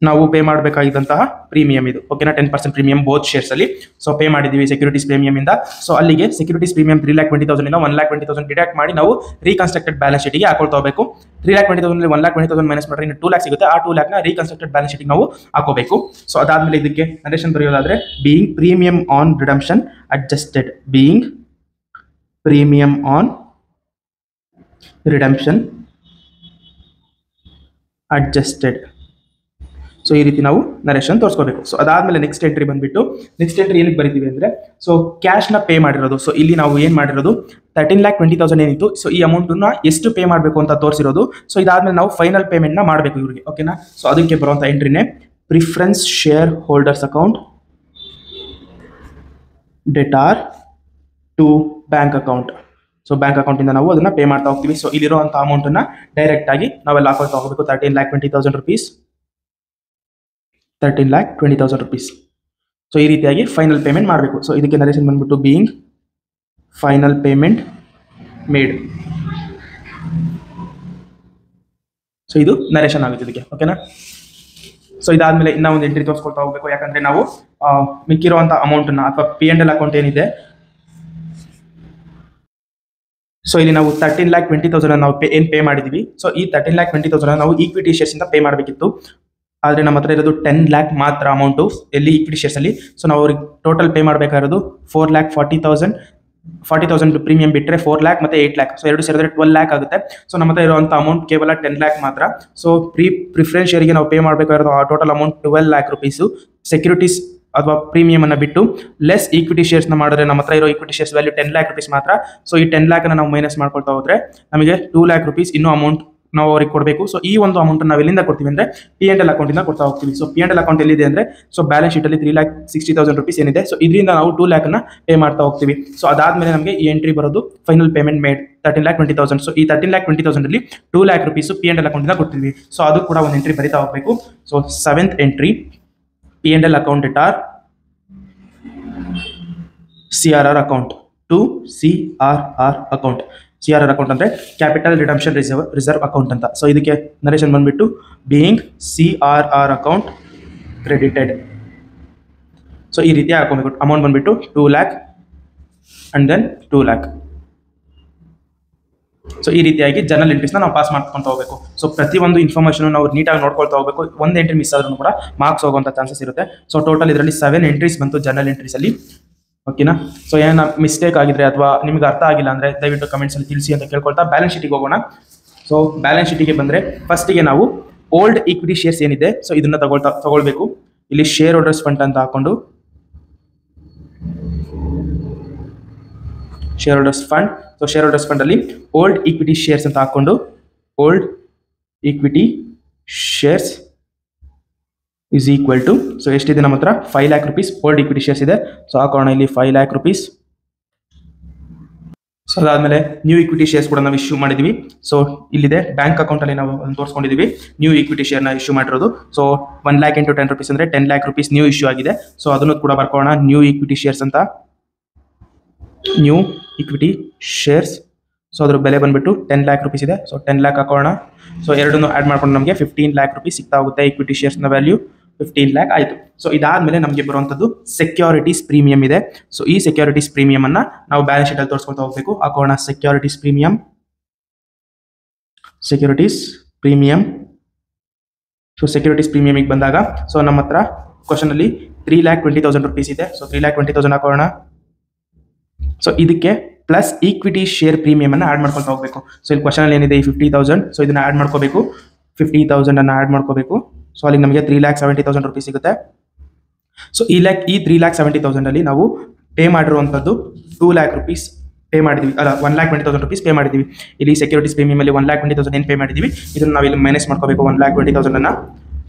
ನಾವು ಪೇ ಮಾಡಬೇಕಾಗಿದ್ದಂತಹ ಪ್ರೀಮಿಯಂ ಇದು ಓಕೆನಾ. 10% ಪ್ರೀಮಿಯಂ ಬೋತ್ ಶೇರ್ಸಲ್ಲಿ ಸೊ ಪೇ ಮಾಡಿದ್ದೀವಿ ಸೆಕ್ಯೂರಿಟೀಸ್ ಪ್ರೀಮಿಯಮಿಂದ. ಸೊ ಅಲ್ಲಿಗೆ ಸೆಕ್ಯೂರಿಟೀಸ್ ಪ್ರೀಮಿಯಂ 3,20,000 ಇಂದ 1,20,000 ಡಿಡಕ್ಟ್ ಮಾಡಿ ನಾವು ರೀಕನ್ಸ್ಟ್ರಕ್ಟೆಡ್ ಬ್ಯಾಲೆನ್ಸ್ ಶೀಟಿಗೆ ಹಾಕೊಳ್ತಾ ಹೋಗಬೇಕು. 3,20,000 1,20,000 ಮೈನಸ್ ಮಾಡಿದ್ರೆ ಇನ್ನು 2 lakh ಸಿಗುತ್ತೆ. ಆ 2 lakh ರೀಕನ್ಸ್ಟ್ರಕ್ಟೆಡ್ ಬ್ಯಾಲೆನ್ಸ್ ಶೀಟಿಗೆ ನಾವು ಹಾಕೋಬೇಕು. ಸೊ ಅದಾದಮೇಲೆ ಇದಕ್ಕೆ ನರೇಷನ್ ಬರೆಯೋದಾದರೆ being premium on redemption adjusted being premium on redemption adjusted. So ಈ ರೀತಿ ನಾವು ನರೇಷನ್ ತೋರಿಸ್ಕೋಬೇಕು. ಸೊ ಅದಾದಮೇಲೆ ನೆಕ್ಸ್ಟ್ ಎಂಟ್ರಿ ಬಂದ್ಬಿಟ್ಟು ನೆಕ್ಸ್ಟ್ ಎಂಟ್ರಿ ಏನಕ್ಕೆ ಬರೀತೀವಿ ಅಂದರೆ ಸೊ ಕ್ಯಾಶ್ನ ಪೇ ಮಾಡಿರೋದು. ಸೊ ಇಲ್ಲಿ ನಾವು ಏನು ಮಾಡಿರೋದು 13,20,000 ಏನಿತ್ತು. ಸೊ ಈ ಅಮೌಂಟನ್ನು ಎಷ್ಟು ಪೇ ಮಾಡಬೇಕು ಅಂತ ತೋರಿಸಿರೋದು. ಸೊ ಇದಾದಮೇಲೆ ನಾವು ಫೈನಲ್ ಪೇಮೆಂಟ್ನ ಮಾಡಬೇಕು ಇವರಿಗೆ ಓಕೆನಾ. ಸೊ ಅದಕ್ಕೆ ಬರುವಂಥ ಎಂಟ್ರಿನೇ preference share holders account debtor to bank account. So bank ಅಕೌಂಟಿಂದ ನಾವು ಅದನ್ನು ಪೇ ಮಾಡ್ತಾ ಹೋಗ್ತೀವಿ. ಸೊ ಇಲ್ಲಿರುವಂಥ ಅಮೌಂಟನ್ನು ಡೈರೆಕ್ಟಾಗಿ ನಾವೆಲ್ಲ ಹಾಕೊಳ್ತಾ ಹೋಗಬೇಕು 13,20,000 rupees 13,20,000 rupees. ಸೊ ಈ ರೀತಿಯಾಗಿ ಫೈನಲ್ ಪೇಮೆಂಟ್ ಮಾಡಬೇಕು. ಸೊ ಇದಕ್ಕೆ ನರೇಷನ್ ಬಂದ್ಬಿಟ್ಟು being final payment made. So ಇದು ನರೇಷನ್ ಆಗುತ್ತೆ ಇದಕ್ಕೆ ಓಕೆನಾ. ಸೊ ಇದಾದಮೇಲೆ ಇನ್ನೂ ಒಂದು ಎಂಟ್ರಿ ತೋರಿಸ್ಕೊಳ್ತಾ ಹೋಗಬೇಕು. ಯಾಕಂದರೆ ನಾವು ಮಿಕ್ಕಿರುವಂಥ ಅಮೌಂಟನ್ನು ಅಥವಾ P&L ಅಕೌಂಟ್ ಏನಿದೆ ಸೊ ಇಲ್ಲಿ ನಾವು 13,20,000 ನಾವು ಪೇ ಮಾಡಿದ್ದೀವಿ. ಸೊ ಈ 13,20,000 ನಾವು ಈಕ್ವಿಟಿ ಶೇರ್ಸಿಂದ ಪೇ ಮಾಡಬೇಕಿತ್ತು. ಆದರೆ ನಮ್ಮ ಹತ್ರ ಇರೋದು 10 lakh ಮಾತ್ರ ಅಮೌಂಟು ಎಲ್ಲಿ ಈಕ್ವಿಟಿ ಶೇರ್ಸಲ್ಲಿ. ಸೊ ನಾವು ಅವ್ರಿಗೆ ಟೋಟಲ್ ಪೇ ಮಾಡಬೇಕಾಗಿರೋದು 4,40,000 ಪ್ರೀಮಿಯಂ ಬಿಟ್ಟರೆ 4 lakh ಮತ್ತು 8 lakh. ಸೊ ಎರಡು ಸೇರಿದ್ರೆ 12 lakh ಆಗುತ್ತೆ. ಸೊ ನಮ್ಮ ಹತ್ರ ಇರುವಂಥ ಅಮೌಂಟ್ ಕೇವಲ 10 lakh ಮಾತ್ರ. ಸೊ ಪ್ರಿಫರೆನ್ಸ್ ಶೇರಿಗೆ ನಾವು ಪೇ ಮಾಡಬೇಕಾಗಿರೋದು total amount 12 lakh rupees. Securities ಅಥವಾ ಪ್ರೀಮಿಯಮನ್ನು ಬಿಟ್ಟು ಲೆಸ್ ಈಕ್ವಿಟಿ ಶೇರ್ಸ್ನ ಮಾಡಿದ್ರೆ ನಮ್ಮ ಹತ್ರ ಇರೋ equity shares value 10 lakh rupees ಮಾತ್ರ. ಸೊ ಈ 10 lakh ನಾವು ಮೈನಸ್ ಮಾಡ್ಕೊಳ್ತಾ ಹೋದರೆ ನಮಗೆ 2 lakh rupees ಇನ್ನೂ ಅಮೌಂಟ್ ನಾವು ಅವ್ರಿಗೆ ಕೊಡಬೇಕು. ಸೊ ಈ ಒಂದು ಅಮೌಂಟ್ ನಾವು ಎಲ್ಲಿಂದ ಕೊಡ್ತೀವಿ ಅಂದರೆ P&L ಅಕೌಂಟಿಂದ ಕೊಡ್ತಾ ಹೋಗ್ತೀವಿ. ಸೊ P&L ಅಕೌಂಟ್ ಎಲ್ಲಿದೆ ಅಂದರೆ ಸೊ ಬ್ಯಾಲೆನ್ಸ್ ಶೀಟಲ್ಲಿ 3,60,000 rupees ಏನಿದೆ, ಸೊ ಇದರಿಂದ ನಾವು 2 lakh ಪೇ ಮಾಡ್ತಾ ಹೋಗ್ತೀವಿ. ಸೊ ಅದಾದಮೇಲೆ ನಮಗೆ ಈ ಎಂಟ್ರಿ ಬರೋದು ಫೈನಲ್ ಪೇಮೆಂಟ್ ಮೇಡ್ 13,20,000. ಸೊ ಈ 13,20,000 ಅಲ್ಲಿ 2 lakh rupees P&L ಅಕೌಂಟಿಂದ ಕೊಡ್ತೀವಿ. ಸೊ ಅದು ಕೂಡ ಒಂದು ಎಂಟ್ರಿ ಬರಿತಾ ಹೋಗಬೇಕು. So 7th entry P&L account debtor CRR account to CRR account. CRR account ಅಂದರೆ ಕ್ಯಾಪಿಟಲ್ ರಿಡಂಪ್ಷನ್ ರಿಸರ್ವ್ ಅಕೌಂಟ್ ಅಂತ. ಸೊ ಇದಕ್ಕೆ ನರೇಶನ್ ಬಂದ್ಬಿಟ್ಟು being CRR account credited. So ಈ ರೀತಿಯ ಹಾಕೋಬೇಕು. ಅಮೌಂಟ್ ಬಂದ್ಬಿಟ್ಟು 2 lakh and then 2 lakh. So ಈ ರೀತಿಯಾಗಿ ಜರ್ನಲ್ ಎಂಟ್ರೀಸ್ನ ನಾವು ಪಾಸ್ ಮಾಡ್ಕೊಳ್ತಾ ಹೋಗಬೇಕು. ಸೊ ಪ್ರತಿಯೊಂದು ಇನ್ಫಾರ್ಮೇಷನ್ ನಾವು ನೀಟಾಗಿ ನೋಡ್ಕೊಳ್ತಾ ಹೋಗಬೇಕು. ಒಂದು ಎಂಟ್ರಿ ಮಿಸ್ ಆದ್ರೂ ಕೂಡ ಮಾರ್ಕ್ಸ್ ಹೋಗುವಂಥ ಚಾನ್ಸಸ್ ಇರುತ್ತೆ. ಸೊ ಟೋಟಲ್ ಇದರಲ್ಲಿ 7 ಎಂಟ್ರೀಸ್ ಬಂತು ಜರ್ನಲ್ ಎಂಟ್ರೀಸಲ್ಲಿ. ಓಕೆನಾ? ಸೊ ಏನ ಮಿಸ್ಟೇಕ್ ಆಗಿದ್ರೆ ಅಥವಾ ನಿಮ್ಗೆ ಅರ್ಥ ಆಗಿಲ್ಲ ಅಂದರೆ ದಯವಿಟ್ಟು ಕಮೆಂಟ್ಸಲ್ಲಿ ತಿಳಿಸಿ ಅಂತ ಕೇಳ್ಕೊಳ್ತಾ ಬ್ಯಾಲೆನ್ಸ್ ಶೀಟಿಗೆ ಹೋಗೋಣ. ಸೊ ಬ್ಯಾಲೆನ್ಸ್ ಶೀಟಿಗೆ ಬಂದರೆ ಫಸ್ಟಿಗೆ ನಾವು ಓಲ್ಡ್ ಈಕ್ವಿಟಿ ಶೇರ್ಸ್ ಏನಿದೆ ಸೊ ಇದನ್ನು ತಗೊಳ್ಬೇಕು. ಇಲ್ಲಿ ಶೇರ್ ಹೋಲ್ಡರ್ಸ್ ಫಂಡ್ ಅಂತ ಹಾಕೊಂಡು shareholders fund. So shareholders fund ಅಲ್ಲಿ ಓಲ್ಡ್ ಈಕ್ವಿಟಿ ಶೇರ್ಸ್ ಅಂತ ಹಾಕೊಂಡು old equity shares is equal to so ಎಷ್ಟಿದೆ ನಮ್ಮ ಹತ್ರ 5 lakh rupees old equity shares ಇದೆ. ಸೊ ಹಾಕೋಣ ಇಲ್ಲಿ 5 lakh rupees. ಸೊ ಅದಾದಮೇಲೆ ನ್ಯೂ ಈಕ್ವಿಟಿ ಶೇರ್ಸ್ ಕೂಡ ನಾವು ಇಶ್ಯೂ ಮಾಡಿದ್ವಿ. ಸೊ ಇಲ್ಲಿದೆ ಬ್ಯಾಂಕ್ ಅಕೌಂಟಲ್ಲಿ ನಾವು ತೋರಿಸ್ಕೊಂಡಿದ್ದೀವಿ ನ್ಯೂ ಈಕ್ವಿಟಿ ಶೇರ್ನ ಇಶ್ಯೂ ಮಾಡಿರೋದು. ಸೊ 1 lakh into 10 rupees ಅಂದರೆ 10 lakh rupees ನ್ಯೂ ಇಶ್ಯೂ ಆಗಿದೆ. ಸೊ ಅದನ್ನು ಕೂಡ ಬರ್ಕೋಣ ನ್ಯೂ ಈಕ್ವಿಟಿ ಶೇರ್ಸ್ ಅಂತ. New equity shares. ಸೊ ಅದರ ಬೆಲೆ ಬಂದ್ಬಿಟ್ಟು 10 lakh rupees ಇದೆ. ಸೊ 10 lakh ಹಾಕೋಣ. ಸೊ ಎರಡನ್ನು ಆ್ಯಡ್ ಮಾಡ್ಕೊಂಡು ನಮಗೆ 15 lakh rupees ಸಿಗ್ತಾ ಹೋಗುತ್ತೆ. ಈಕ್ವಿಟಿ ಶೇರ್ಸ್ನ ವ್ಯಾಲ್ಯೂ 15 lakh ಆಯಿತು. ಸೊ ಇದಾದಮೇಲೆ ನಮಗೆ ಬರುವಂಥದ್ದು ಸೆಕ್ಯೂರಿಟೀಸ್ ಪ್ರೀಮಿಯಂ ಇದೆ. ಸೊ ಈ ಸೆಕ್ಯೂರಿಟೀಸ್ ಪ್ರೀಮಿಯಮನ್ನು ನಾವು ಬ್ಯಾಲೆನ್ಸ್ ಶೀಟಲ್ಲಿ ತೋರಿಸ್ಕೊಳ್ತಾ ಹೋಗಬೇಕು. ಹಾಕೋಣ ಸೆಕ್ಯೂರಿಟೀಸ್ ಪ್ರೀಮಿಯಂ. ಸೊ ಸೆಕ್ಯೂರಿಟೀಸ್ ಪ್ರೀಮಿಯಮಿಗೆ ಬಂದಾಗ ಸೊ ನಮ್ಮ ಹತ್ರ ಕ್ವಶನಲ್ಲಿ 3,20,000 rupees ಇದೆ. ಸೊ 3,20,000 ಹಾಕೋಣ. ಸೊ ಇದಕ್ಕೆ ಪ್ಲಸ್ ಈಕ್ವಿಟಿ ಶೇರ್ ಪ್ರೀಮಿಯಮನ್ನು ಆ್ಯಡ್ ಮಾಡ್ಕೊಳ್ತಾ ಹೋಗಬೇಕು. ಸೊ ಇಲ್ಲಿ ಕ್ವಶನಲ್ಲಿ ಏನಿದೆ ಈ 50,000. ಸೊ ಇದನ್ನು ಆ್ಯಡ್ ಮಾಡ್ಕೋಬೇಕು. 50,000 ಆ್ಯಡ್ ಮಾಡ್ಕೋಬೇಕು. ಸೊ ಅಲ್ಲಿ ನಮಗೆ 3,70,000 rupees ಸಿಗುತ್ತೆ. ಸೊ ಈ 3,70,000 ಅಲ್ಲಿ ನಾವು ಪೇ ಮಾಡಿರುವಂಥದ್ದು 2 lakh rupees ಪೇ ಮಾಡಿದ್ವಿ. ಅಲ್ಲ 1,20,000 rupees ಪೇ ಮಾಡಿದ್ವಿ. ಇಲ್ಲಿ ಸೆಕ್ಯೂರಿಟೀಸ್ ಪ್ರೀಮಿಯಮಲ್ಲಿ 1,20,000 ಏನು ಪೇ ಮಾಡಿದ್ವಿ ಇದನ್ನು ನಾವು ಇಲ್ಲಿ ಮೈನಸ್ ಮಾಡ್ಕೋಬೇಕು 1,20,000.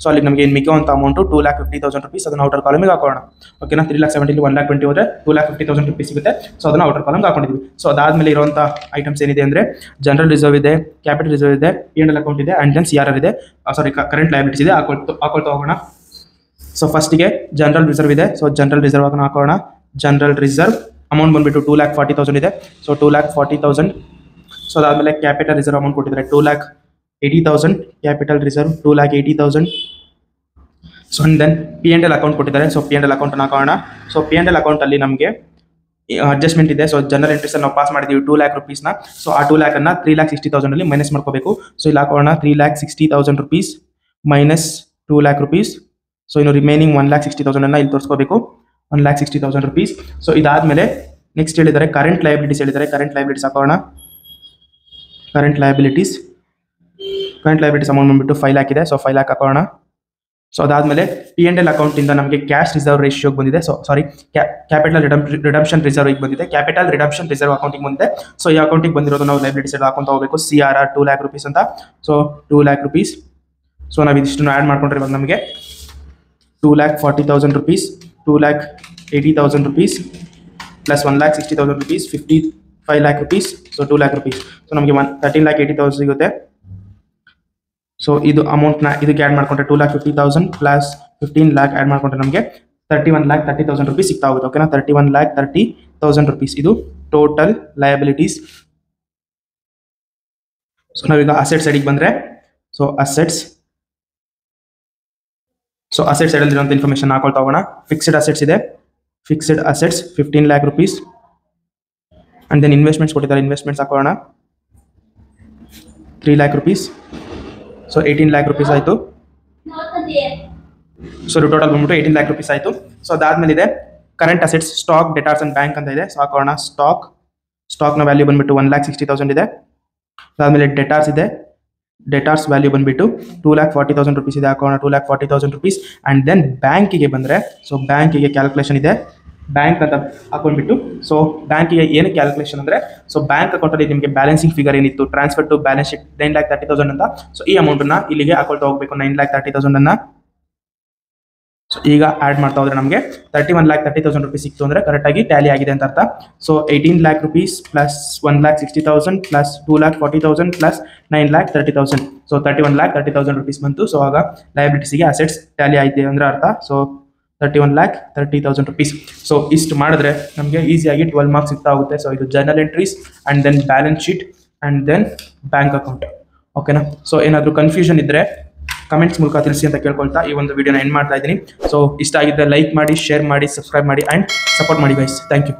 ಸೊ ಅಲ್ಲಿ ನಮಗೆ ಏನು ಮಿಕ್ಕೋ ಅಂತ ಅಮೌಂಟು 2,50,000 rupees. ಅದನ್ನು ಔಟರ್ ಕಾಲಮಿಗೆ ಹಾಕೋಣ. ಓಕೆನಾ? 3,70,000 1,20,000 ಹೋದರೆ 2,50,000 rupees ಸಿಗುತ್ತೆ. ಸೊ ಅದನ್ನು ಔಟರ್ ಕಾಲಮ್ಗೆ ಹಾಕೊಂಡಿದ್ವಿ. ಸೊ ಅದಾದಮೇಲೆ ಇರುವಂಥ ಐಟಮ್ಸ್ ಏನಿದೆ ಅಂದರೆ ಜನರಲ್ ರಿಸರ್ವ್ ಇದೆ, ಕ್ಯಾಪಿಟಲ್ ರಿಸರ್ವ್ ಇದೆ, P&L ಅಕೌಂಟ್ ಇದೆ, ಆ್ಯಂಡ್ ದೆನ್ CRR ಇದೆ. ಕರೆಂಟ್ ಲಯಬಿಲಿಟೀಸ್ ಇದೆ. ಹಾಕೊಳ್ತಾ ಹೋಗೋಣ. ಸೊ ಫಸ್ಟಿಗೆ ಜನರಲ್ ರಿಸರ್ವ್ ಇದೆ. ಸೊ ಜನರಲ್ ರಿಸರ್ವ್ ಹಾಕೋಣ. ಜನರಲ್ ರಿಸರ್ವ್ ಅಮೌಂಟ್ ಬಂದುಬಿಟ್ಟು 2,40,000 ಇದೆ. ಸೊ 2,40,000. ಸೊ ಅದಾದಮೇಲೆ ಕ್ಯಾಪಿಟಲ್ ರಿಸರ್ವ್ ಅಮೌಂಟ್ ಕೊಟ್ಟಿದ್ದಾರೆ 2,80,000. Capital reserve 2,80,000. So and then P&L account ಕೊಟ್ಟಿದ್ದಾರೆ. ಸೊ P&L ಅಕೌಂಟನ್ನು ಹಾಕೋಣ. ಸೊ P&L ಅಕೌಂಟಲ್ಲಿ ನಮಗೆ ಅಡ್ಜಸ್ಟ್ಮೆಂಟ್ ಇದೆ. ಸೊ ಜನರಲ್ ಎಂಟ್ರೀಸಲ್ಲಿ ನಾವು ಪಾಸ್ ಮಾಡಿದ್ದೀವಿ 2 lakh rupeesನ. ಸೊ ಆ 2 lakh 3,60,000 ಅಲ್ಲಿ ಮೈನಸ್ ಮಾಡ್ಕೋಬೇಕು. ಸೊ ಇಲ್ಲಿ ಹಾಕೋಣ 3,60,000 rupees minus 2 lakh rupees. So ಇನ್ನು ರಿಮೈನಿಂಗ್ 1,60,000 ಇಲ್ಲಿ ತೋರಿಸ್ಕೋಬೇಕು. 1,60,000 rupees. ಸೊ ಇದಾದಮೇಲೆ ನೆಕ್ಸ್ಟ್ ಹೇಳಿದ್ದಾರೆ ಕರೆಂಟ್ ಲಯಬಿಲಿಟೀಸ್ ಹೇಳಿದ್ದಾರೆ. ಕರೆಂಟ್ ಲಯಬಿಲಿಟೀಸ್ ಹಾಕೋಣ. ಕರೆಂಟ್ ಲಯಬಿಲಿಟೀಸ್ ಅಮೌಂಟ್ ಬಂದುಬಿಟ್ಟು 5 lakh ಇದೆ. ಸೊ 5 lakh ಹಾಕೋಣ. ಸೊ ಅದಾದಮೇಲೆ P&L ಅಕೌಂಟಿಂದ ನಮಗೆ ಕ್ಯಾಶ್ ರಿಸರ್ವ್ ರೇಷಿಯೋಗೆ ಬಂದಿದೆ. ಸೊ ಕ್ಯಾಪಿಟಲ್ ರಿಡಂಪ್ಷನ್ ರಿಸರ್ವ್ಗೆ ಬಂದಿದೆ. ಕ್ಯಾಪಿಟಲ್ ರಿಡಂಪ್ಷನ್ ರಿಸರ್ವ್ ಅಕೌಂಟಿಗೆ ಬಂದಿದೆ. ಸೊ ಈ ಅಕೌಂಟಿಗೆ ಬಂದಿರೋದು ನಾವು ಲಯಬಿಲಿಟೀಸ್ ಹಾಕೊಂತ ಹೋಗಬೇಕು. CRR 2 lakh rupees ಅಂತ. So 2 lakh rupees. ಸೊ ನಾವು ಇದಿಷ್ಟನ್ನು ಆ್ಯಡ್ ಮಾಡ್ಕೊಂಡ್ರೆ ಇವಾಗ ನಮಗೆ 2,40,000 rupees, 2,80,000 rupees plus 1,60,000 rupees, 55 lakh rupees. So 2 lakh rupees. So ನಮಗೆ 13,80,000 ಸಿಗುತ್ತೆ. ಸೊ ಇದು ಅಮೌಂಟ್ನ ಇದಕ್ಕೆ ಆ್ಯಡ್ ಮಾಡಿಕೊಂಡ್ರೆ 2,50,000 ಪ್ಲಸ್ 15 lakh ಆ್ಯಡ್ ಮಾಡಿಕೊಂಡ್ರೆ ನಮಗೆ 31,30,000 rupees ಸಿಗ್ತಾ ಹೋಗುತ್ತೆ. ಓಕೆನಾ? 31,30,000 rupees ಇದು ಟೋಟಲ್ ಲಯಬಿಲಿಟೀಸ್. ಸೊ ನಾವೀಗ ಅಸೆಟ್ ಸೈಡಿಗೆ ಬಂದರೆ ಸೊ ಅಸೆಟ್ಸ್ ಸೈಡಲ್ಲಿರುವಂಥ ಇನ್ಫಾರ್ಮೇಷನ್ ಹಾಕೊಳ್ತಾ ಹೋಗೋಣ. ಫಿಕ್ಸ್ಡ್ ಅಸೆಟ್ಸ್ ಇದೆ. Fixed assets 15 lakh rupees. And then investments ಕೊಟ್ಟಿದ್ದಾರೆ. ಇನ್ವೆಸ್ಟ್ಮೆಂಟ್ಸ್ ಹಾಕೋಣ 3 lakh rupees. So 18 lakh rupees ಆಯಿತು. ಸೊ ಟೋಟಲ್ ಬಂದ್ಬಿಟ್ಟು 18 lakh rupees ಆಯಿತು. ಸೊ ಅದಾದಮೇಲೆ ಇದೆ current assets, stock, debtors and bank ಅಂತ ಇದೆ. ಸೊ ಹಾಕೋಣ ಸ್ಟಾಕ್ನ ವ್ಯಾಲ್ಯೂ ಬಂದುಬಿಟ್ಟು 1,60,000 ಇದೆ. ಅದಾದಮೇಲೆ ಡೆಟಾರ್ಸ್ ಇದೆ. ಡೆಟಾರ್ಸ್ ವ್ಯಾಲ್ಯೂ ಬಂದುಬಿಟ್ಟು 2,40,000 rupees ಇದೆ. ಹಾಕೋಣ 2,40,000 rupees. ಆ್ಯಂಡ್ ದೆನ್ ಬ್ಯಾಂಕಿಗೆ ಬಂದರೆ ಸೊ ಬ್ಯಾಂಕಿಗೆ ಕ್ಯಾಲ್ಕುಲೇಷನ್ ಇದೆ. ಬ್ಯಾಂಕ್ ಅಂತ ಹಾಕೊಂಡ್ಬಿಟ್ಟು ಸೊ ಬ್ಯಾಂಕಿಗೆ ಏನು ಕ್ಯಾಲ್ಕುಲೇಷನ್ ಅಂದರೆ ಸೊ ಬ್ಯಾಂಕ್ ಅಕೌಂಟಲ್ಲಿ ನಿಮಗೆ ಬ್ಯಾಲೆನ್ಸಿಂಗ್ ಫಿಗರ್ ಏನಿತ್ತು ಟ್ರಾನ್ಸ್ಫರ್ ಟು ಬ್ಯಾಲೆನ್ಸ್ ಶೀಟ್ 9,30,000 ಅಂತ. ಸೊ ಈ ಅಮೌಂಟನ್ನು ಇಲ್ಲಿಗೆ ಹಾಕೊಳ್ತಾ ಹೋಗಬೇಕು 9,30,000 ಸೊ ಈಗ ಆ್ಯಡ್ ಮಾಡ್ತಾ ಹೋದ್ರೆ ನಮಗೆ 31,30,000 rupees ಸಿಕ್ತು ಅಂದರೆ ಕರೆಕ್ಟಾಗಿ ಟ್ಯಾಲಿ ಆಗಿದೆ ಅಂತ ಅರ್ಥ. So 18 lakh rupees plus 1,60,000 plus 2,40,000 plus 9,30,000 so 31,30,000 rupees ಬಂತು. ಸೊ ಆಗ ಲಯಬಿಲಿಟೀಸಿಗೆ ಅಸೆಟ್ಸ್ ಟ್ಯಾಲಿ ಆಯಿತು ಅಂದರೆ ಅರ್ಥ. So 31,30,000 rupees. ಸೊ ಇಷ್ಟು ಮಾಡಿದ್ರೆ ನಮಗೆ ಈಸಿಯಾಗಿ 12 ಮಾರ್ಕ್ಸ್ ಸಿಗ್ತಾ ಹೋಗುತ್ತೆ. ಸೊ ಇದು journal entries and then balance sheet and then bank account. ಓಕೆನಾ? ಸೊ ಏನಾದರೂ ಕನ್ಫ್ಯೂಷನ್ ಇದ್ದರೆ ಕಮೆಂಟ್ಸ್ ಮೂಲಕ ತಿಳಿಸಿ ಅಂತ ಕೇಳ್ಕೊಳ್ತಾ ಈ ಒಂದು ವಿಡಿಯೋನ ಎಂಡ್ ಮಾಡ್ತಾ ಇದ್ದೀನಿ. ಸೊ ಇಷ್ಟ ಆಗಿದ್ದರೆ ಲೈಕ್ ಮಾಡಿ, ಶೇರ್ ಮಾಡಿ, ಸಬ್ಸ್ಕ್ರೈಬ್ ಮಾಡಿ ಆ್ಯಂಡ್ ಸಪೋರ್ಟ್ ಮಾಡಿ ಗೈಸ್. Thank you.